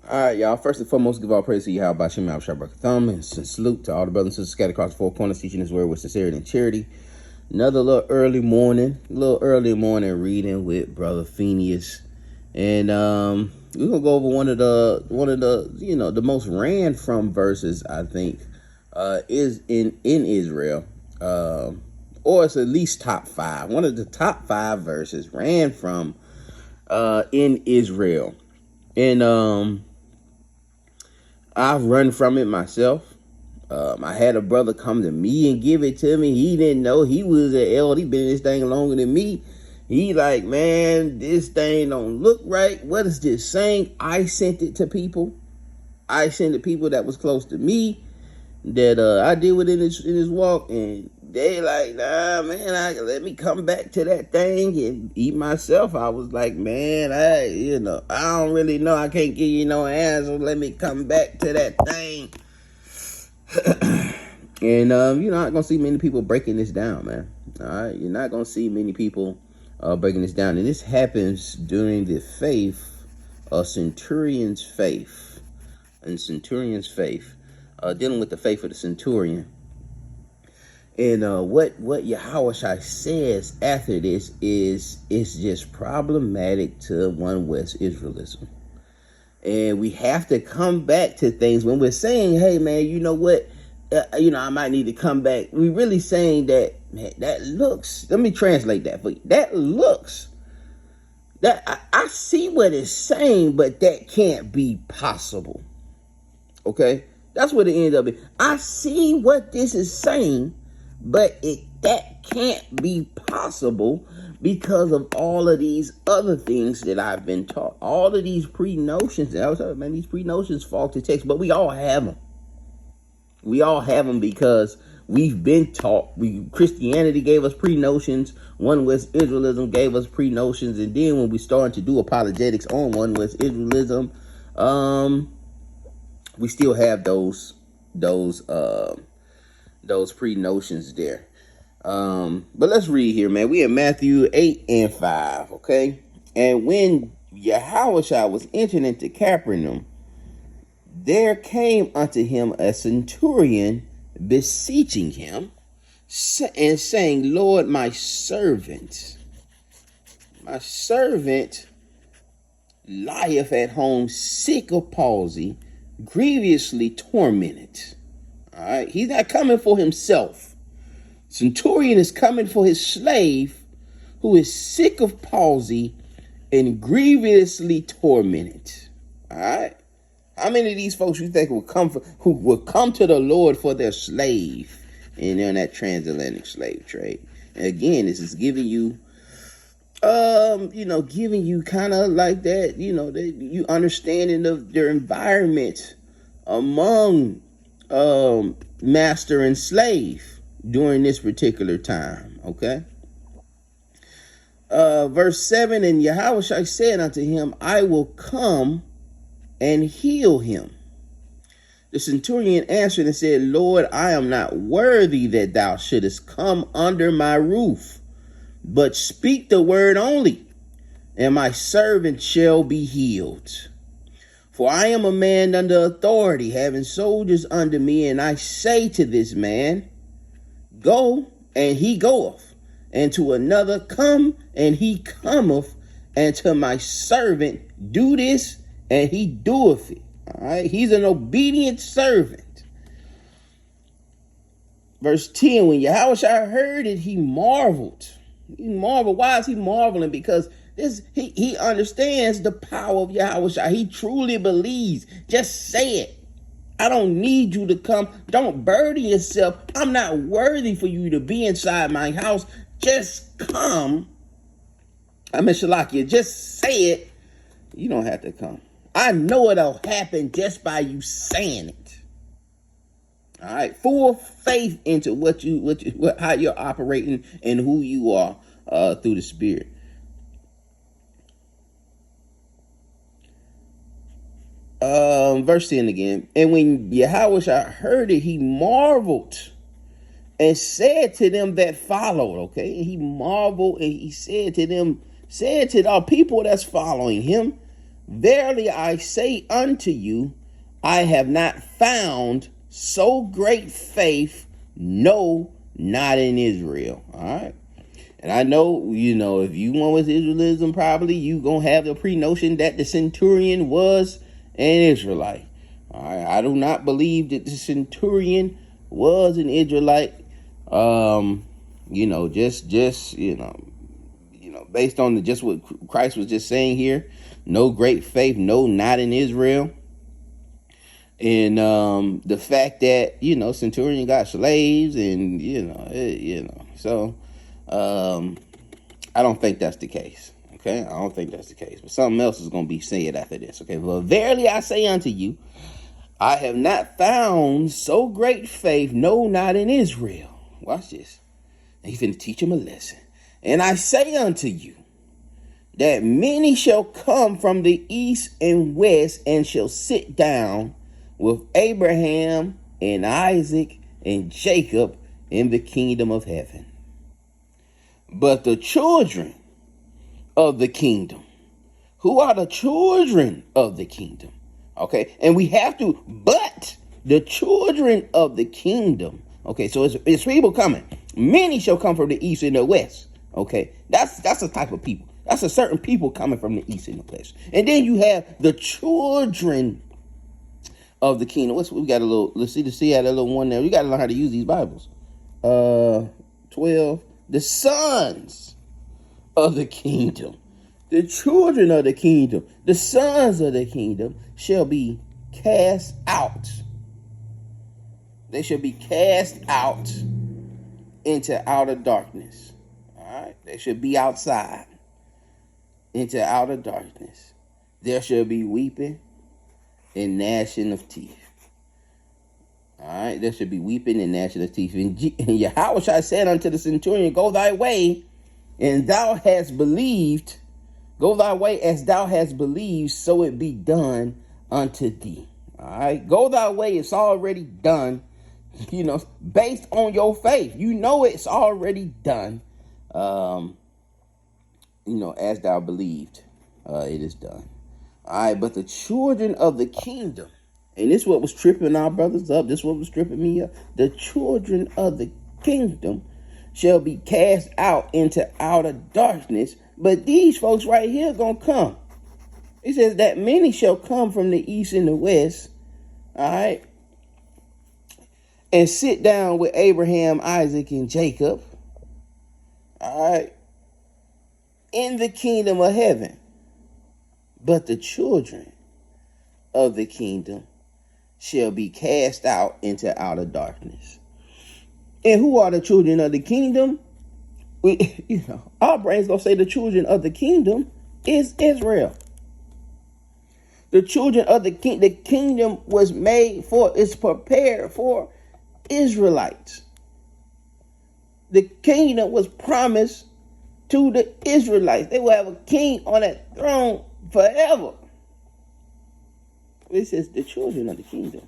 All right, y'all. First and foremost, give all praise to Yahweh Bashem Al Shabbat Thumb, and salute to all the brothers and sisters scattered across the four corners, teaching His word with sincerity and charity. Another little early morning reading with Brother Phineas, and we're gonna go over one of the the most ran from verses I think is in Israel, or it's at least top five. One of the top five verses ran from in Israel, and I've run from it myself. I had a brother come to me and give it to me. He didn't know. He was an elder. He been in this thing longer than me. He like, man, this thing don't look right. What is this saying? I sent it to people. I sent it to people that was close to me that I deal with in this walk, and they like, nah, man, let me come back to that thing and eat myself. I was like, man, I don't really know. I can't give you no answer. Let me come back to that thing. And you're not gonna see many people breaking this down, man. All right, you're not gonna see many people breaking this down, and this happens during the faith of Centurion's faith, dealing with the faith of the centurion. And what Yahushua says after this is just problematic to One West Israelism. And we have to come back to things when we're saying, hey, man, you know what? I might need to come back. We really saying that, man, that looks, let me translate that for you. That looks, I see what it's saying, but that can't be possible. Okay? That's what it ends up being. I see what this is saying, but that can't be possible because of all of these other things that I've been taught. All of these pre-notions. I was talking, man, these pre-notions fall to text, but we all have them. We all have them because we've been taught. Christianity gave us pre-notions. One West Israelism gave us pre-notions. And then when we started to do apologetics on One West Israelism, we still have those pre-notions there. But let's read here, man. We in Matthew 8 and 5, okay? And when Yahushua was entering into Capernaum, there came unto him a centurion beseeching him and saying, Lord, my servant lieth at home sick of palsy, grievously tormented. All right, he's not coming for himself. Centurion is coming for his slave who is sick of palsy and grievously tormented. All right. How many of these folks you think will come to the Lord for their slave and in that transatlantic slave trade? And again, this is giving you, giving you kind of like that, you understanding of their environment among master and slave during this particular time. Okay. Verse 7, and Yahushua said unto him, I will come and heal him. The centurion answered and said, Lord, I am not worthy that thou shouldest come under my roof, but speak the word only, and my servant shall be healed. For I am a man under authority, having soldiers under me, and I say to this man, go, and he goeth, and to another, come, and he cometh, and to my servant, do this, and he doeth it. All right, he's an obedient servant. Verse 10, when Yahushua heard it, he marveled. He marveled. Why is he marveling? Because he understands the power of Yahushua. He truly believes. Just say it. I don't need you to come. Don't burden yourself. I'm not worthy for you to be inside my house. Just come. Shalakia, just say it. You don't have to come. I know it'll happen just by you saying it. All right, full faith into how you're operating and who you are through the Spirit. Verse 10 again. And when Yahushua heard it, he marveled and said to them that followed. Okay, he marveled and he said to the people that's following him, Verily I say unto you, I have not found so great faith, no, not in Israel. All right. And I know, if you went with Israelism, probably you going to have the pre-notion that the centurion was an Israelite. All right. I do not believe that the centurion was an Israelite. Based on just what Christ was just saying here, no great faith, no, not in Israel. And the fact that, centurion got slaves and, so I don't think that's the case. Okay, I don't think that's the case. But something else is going to be said after this. Okay, well, verily I say unto you, I have not found so great faith, no, not in Israel. Watch this. And he's finna teach him a lesson. And I say unto you, that many shall come from the east and west and shall sit down with Abraham and Isaac and Jacob in the kingdom of heaven. But the children of the kingdom, who are the children of the kingdom? Okay, and we have to, but the children of the kingdom. Okay, so it's people coming. Many shall come from the east and the west. Okay, that's a type of people. That's a certain people coming from the east and the west. And then you have the children of the kingdom. We got a little, let's see how that little one there. We got to learn how to use these Bibles. 12, the sons of the kingdom. The children of the kingdom, the sons of the kingdom shall be cast out. They shall be cast out into outer darkness. All right. They should be outside into outer darkness. There shall be weeping and gnashing of teeth. All right. There should be weeping and gnashing of teeth. And Yahushua said unto the centurion, go thy way, and thou hast believed. Go thy way as thou hast believed, so it be done unto thee. All right. Go thy way. It's already done. Based on your faith. It's already done. As thou believed, it is done. All right, but the children of the kingdom, and this is what was tripping our brothers up. This is what was tripping me up. The children of the kingdom shall be cast out into outer darkness. But these folks right here gonna come. It says that many shall come from the east and the west. All right, and sit down with Abraham, Isaac, and Jacob. All right. In the kingdom of heaven. But the children of the kingdom shall be cast out into outer darkness. And who are the children of the kingdom? Our brains gonna say the children of the kingdom is Israel. The children of the kingdom was made for, is prepared for Israelites. The kingdom was promised to the Israelites. They will have a king on that throne forever. It says the children of the kingdom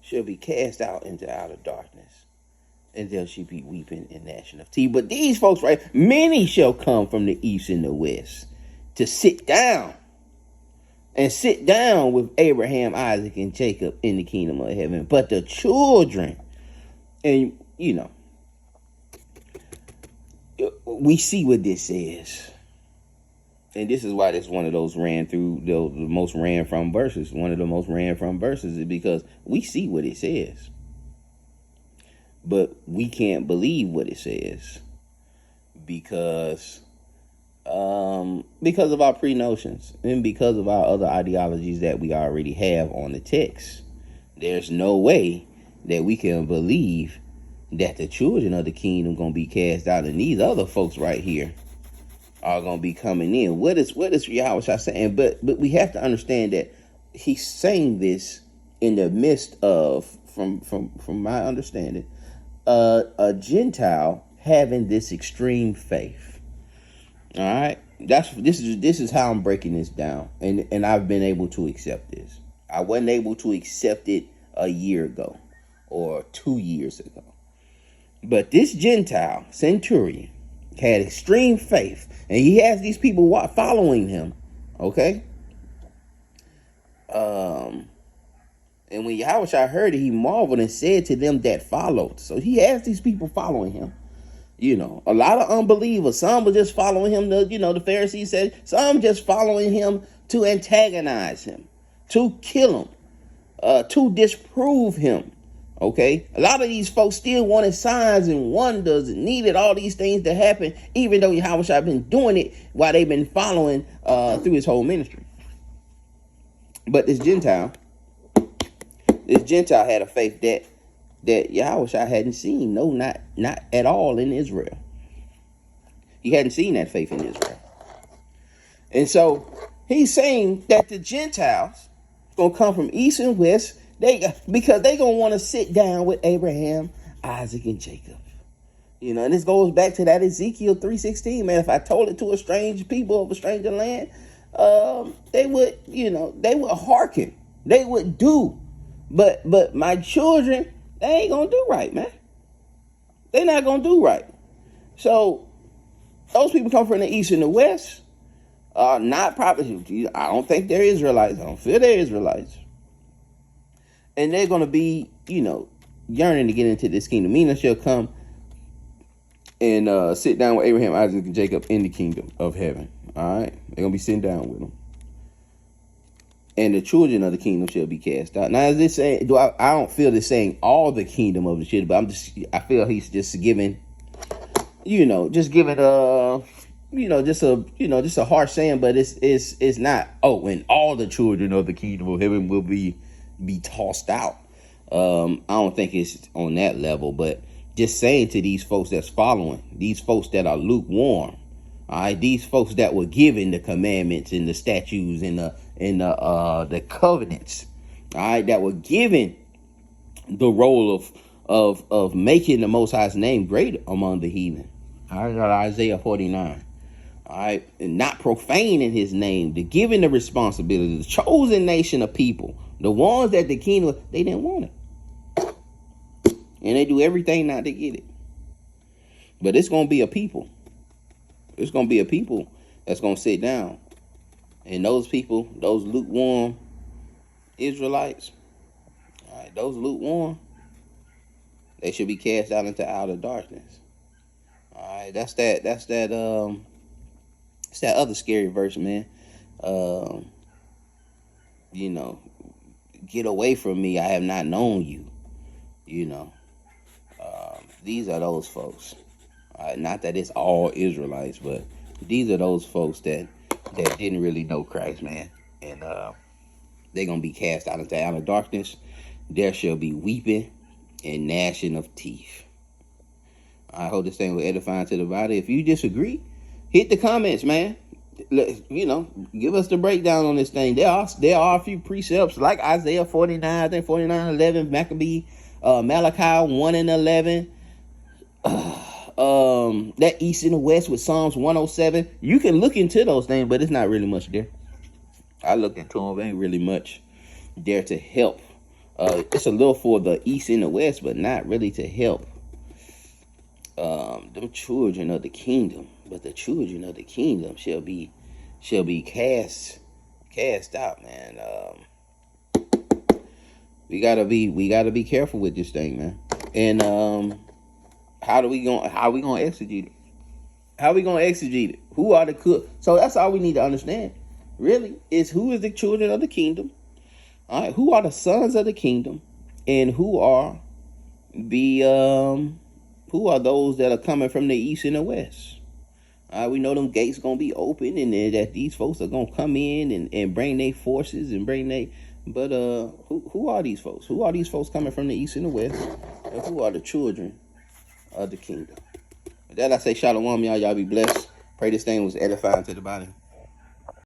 shall be cast out into outer darkness, and there shall be weeping and gnashing of teeth. But these folks, right, many shall come from the east and the west to sit down with Abraham, Isaac, and Jacob in the kingdom of heaven. But the children, and we see what this says. And this is why this one of those ran through the most ran from verses. One of the most ran from verses is because we see what it says. But we can't believe what it says because of our pre-notions and because of our other ideologies that we already have on the text. There's no way that we can believe that the children of the kingdom going to be cast out and these other folks right here are going to be coming in. What is Yahweh saying? But we have to understand that he's saying this in the midst of, from my understanding, a Gentile having this extreme faith. All right, this is how I'm breaking this down, and I've been able to accept this. I wasn't able to accept it a year ago or 2 years ago. But this Gentile centurion had extreme faith, and he has these people following him Okay? And when Yahushua heard it, he marveled and said to them that followed. So he has these people following him. You know, a lot of unbelievers. Some were just following him. The Pharisees said, some just following him to antagonize him, to kill him, to disprove him. Okay, a lot of these folks still wanted signs and wonders and needed all these things to happen, even though Yahushua been doing it while they've been following through his whole ministry. But this Gentile had a faith that Yahushua hadn't seen. No, not at all in Israel. He hadn't seen that faith in Israel. And so he's saying that the Gentiles gonna come from east and west, because they gonna want to sit down with Abraham, Isaac, and Jacob. You know, and this goes back to that Ezekiel 3:16, man. If I told it to a strange people of a stranger land, they would hearken. They would do. But my children, they ain't gonna do right, man. They're not gonna do right. So those people come from the east and the west are not probably. I don't think they're Israelites. I don't feel they're Israelites. And they're gonna be, yearning to get into this kingdom. Meaning shall come and sit down with Abraham, Isaac, and Jacob in the kingdom of heaven. All right, they're gonna be sitting down with them. And the children of the kingdom shall be cast out. Now, is this saying? I don't feel this saying all the kingdom of the shit, but I feel he's just giving, just a harsh saying. But it's not. Oh, and all the children of the kingdom of heaven will be tossed out. I don't think it's on that level, but just saying to these folks that's following, these folks that are lukewarm. All right, these folks that were given the commandments and the statutes and the covenants, all right, that were given the role of making the Most High's name great among the heathen. All right, Isaiah 49. All right, and not profaning his name, the giving the responsibility, the chosen nation of people, the ones that the kingdom, they didn't want it, and they do everything not to get it. But it's gonna be a people. It's going to be a people that's going to sit down. And those people, those lukewarm Israelites, all right, those lukewarm, they should be cast out into outer darkness. All right, that's that other scary verse, man. Get away from me, I have not known you. These are those folks. Not that it's all Israelites, but these are those folks that didn't really know Christ, man. And they're going to be cast out into outer darkness. There shall be weeping and gnashing of teeth. I hope this thing will edify to the body. If you disagree, hit the comments, man. Give us the breakdown on this thing. There are a few precepts like Isaiah 49, I think 49:11, Malachi 1:11. That east and the west with Psalms 107. You can look into those things, but it's not really much there. I look into them, ain't really much there to help. It's a little for the east and the west, but not really to help them children of the kingdom. But the children of the kingdom shall be cast out, man. We gotta be careful with this thing, man. And how are we gonna exegete it? How are we gonna exegete it? Who are the So that's all we need to understand, really, is who is the children of the kingdom. All right, who are the sons of the kingdom, and who are those that are coming from the east and the west. All right, we know them gates gonna be open, and that these folks are gonna come in and bring their forces and bring their. But who are these folks? Who are these folks coming from the east and the west? And who are the children of the kingdom? With that, I say shalom, y'all. Y'all be blessed. Pray this thing was edifying to the body.